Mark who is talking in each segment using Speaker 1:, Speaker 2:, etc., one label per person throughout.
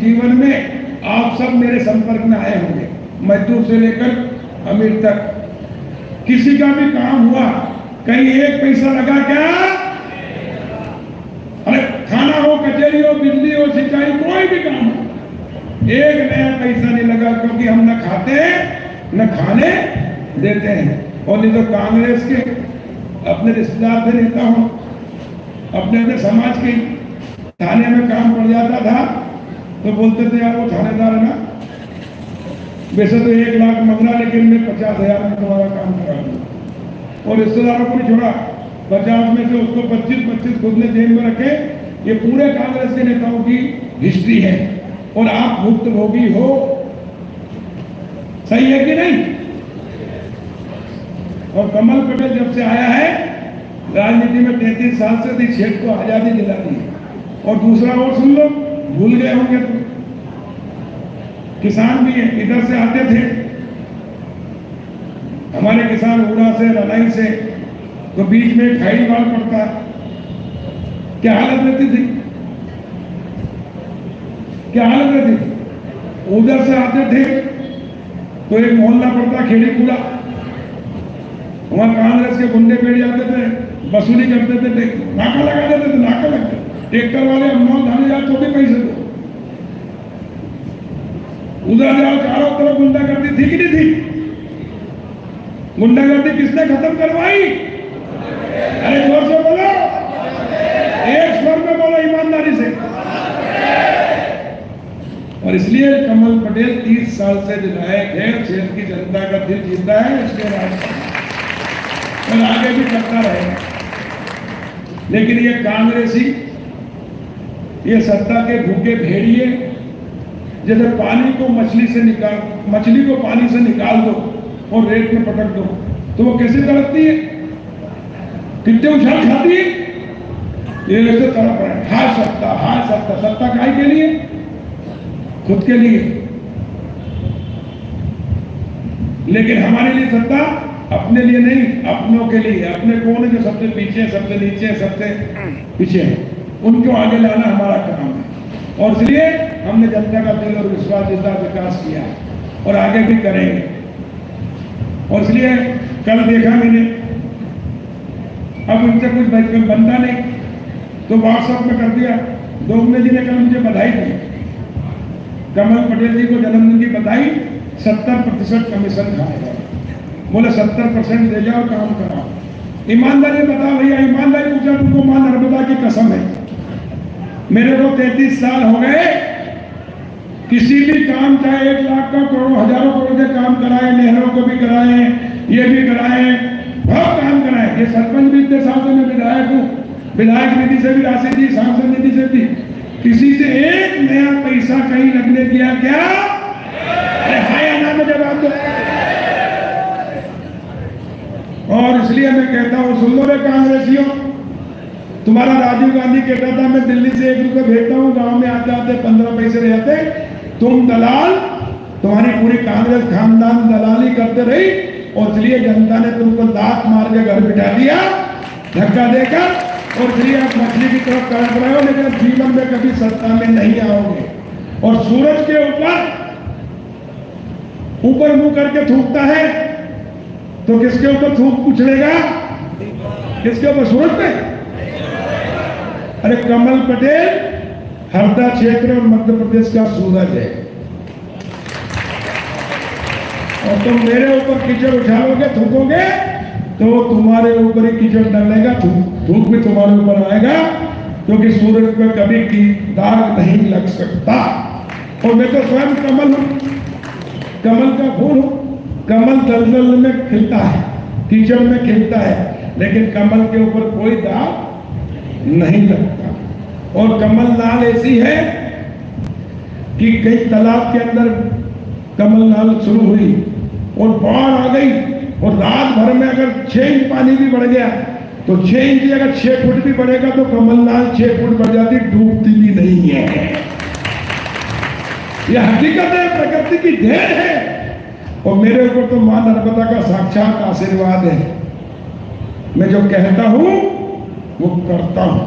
Speaker 1: जीवन में आप सब मेरे संपर्क में आए होंगे, मजदूर से लेकर अमीर तक। किसी का भी काम हुआ, कहीं एक पैसा लगा क्या? अरे खाना हो, कचहरी हो, बिजली हो, सिंचाई, कोई भी काम हो, एक नया पैसा नहीं लगा, क्योंकि हम न खाते हैं न खाने देते हैं। और नहीं तो कांग्रेस के अपने रिश्तेदार थे, नेता हो, अपने अपने समाज के थाने में काम पड़ जाता था तो बोलते थे यार वो थानेदार है ना, वैसे तो 1 लाख मांग रहा, लेकिन मैं 50,000 में तुम्हारा काम करा दूंगा। और रिश्तेदारों को छोड़ा, 50 में से उसको 25 खुद ने जेल में रखे। ये पूरे कांग्रेस के नेताओं की हिस्ट्री है, और आप भुक्तभोगी हो। सही है कि नहीं? और कमल पटेल जब से आया है राजनीति में, 33 साल से थी, क्षेत्र को आजादी दिला दी। और दूसरा और सुन लो, भूल गए होंगे तो, किसान भी है, इधर से आते थे हमारे किसान, उड़ा से, रलाई से, तो बीच में खाई बाढ़ पड़ता, क्या हालत रहती थी? क्या हालत रहती थी? उधर से आते थे तो एक मोहल्ला पड़ता खेड़ी कूड़ा, वहां कांग्रेस के गुंडे बैठ जाते थे, वसूली करते थे, नाका लगा देते थे, नाका लगते, ट्रैक्टर वाले अम्मा धाने जाओ तो भी पैसे दो। उधर जाओ, चारों तरफ गुंडागर्दी थी कि नहीं थी? गुंडागर्दी किसने खत्म करवाई? अरे जोर से बोलो, एक स्वर में बोलो, ईमानदारी से। और इसलिए कमल पटेल 30 साल से विधायक है, क्षेत्र की जनता का दिल जीता है, इसलिए राजनीति और आगे भी करता रहेगा। लेकिन ये कांग्रेसी, ये सत्ता के भूखे भेड़िए, जैसे पानी को मछली से निकाल, मछली को पानी से निकाल दो और रेत में पटक दो तो वो कैसे तड़पती है, कितने उछाल खाती है, ये ऐसे तड़प रहा है। हाय सत्ता, हाय सत्ता। सत्ता काय के लिए? खुद के लिए। लेकिन हमारे लिए सत्ता अपने लिए नहीं, अपनों के लिए। अपने कौन है? जो सबसे पीछे, सबसे नीचे, सबसे पीछे है, उनको आगे लाना हमारा काम है। और इसलिए हमने जनता का दिल और विश्वास जीता, विकास किया और आगे भी करेंगे। और इसलिए कल देखा मैंने, अब उनसे कुछ बनता नहीं तो व्हाट्सएप में कर दिया। दोगने जी ने कल मुझे बधाई दी, कमल पटेल जी को जन्मदिन की बधाई, 70% कमीशन खाएगा। बोले 70% दे जाओ, काम कराओ। ईमानदारी बताओ भैया, ईमानदारी पूछा तुमको, मां नर्मदा की कसम है, मेरे को 33 साल हो गए, किसी भी काम, चाहे 1 लाख का, करोड़ों, हजारों करोड़ के काम कराए, नहरों को भी कराए, ये भी कराए, बहुत काम कराए। ये सरपंच भी इतने साल से मैं विधायक हूँ, विधायक निधि से भी राशि दी, सांसद निधि से दी, किसी से एक नया पैसा कहीं लगने दिया क्या? अरे हाय आना में जवाब दो। और इसलिए मैं कहता हूं, सुन लो रे कांग्रेसियों, तुम्हारा राजीव गांधी कहता था मैं दिल्ली से 1 रुपये भेजता हूं, गांव में आते आते 15 पैसे रहते। तुम दलाल, तुम्हारी पूरी कांग्रेस खानदान दलाली करते रही, और इसलिए जनता ने तुमको दांत मार के घर बिठा दिया धक्का देकर। और इसलिए आप मछली की तरफ तड़प रहे हो, लेकिन जीवन में कभी सत्ता में नहीं आओगे। और सूरज के ऊपर मुंह करके थूकता है तो किसके ऊपर थूक उछलेगा? किसके ऊपर? सूरज पे। अरे कमल पटेल हरदा क्षेत्र और मध्य प्रदेश का सूरज है, और तुम मेरे ऊपर कीचड़ उछालोगे, थूकोगे, तो तुम्हारे ऊपर ही कीचड़ डालेगा, धूप भी तुम्हारे ऊपर आएगा, क्योंकि सूरज पे कभी की दाग नहीं लग सकता। और मैं तो स्वयं कमल हूं, कमल का फूल हूं। कमल दलदल में खिलता है, कीचड़ में खिलता है, लेकिन कमल के ऊपर कोई दाग नहीं लगता। और कमल नाल ऐसी है कि कई तालाब के अंदर कमल नाल शुरू हुई और बाढ़ आ गई, और रात भर में अगर 6 इंच पानी भी बढ़ गया तो 6 इंच अगर 6 फुट भी बढ़ेगा तो कमल नाल 6 फुट बढ़ जाती, डूबती भी नहीं है। यह हकीकत है, प्रकृति की देन है। और मेरे ऊपर तो मां नर्मदा का साक्षात आशीर्वाद है। मैं जो कहता हूं वो करता हूं।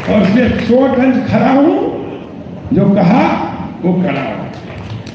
Speaker 1: और सिर्फ 100 गंज खड़ा हूं, जो कहा वो करा हूं।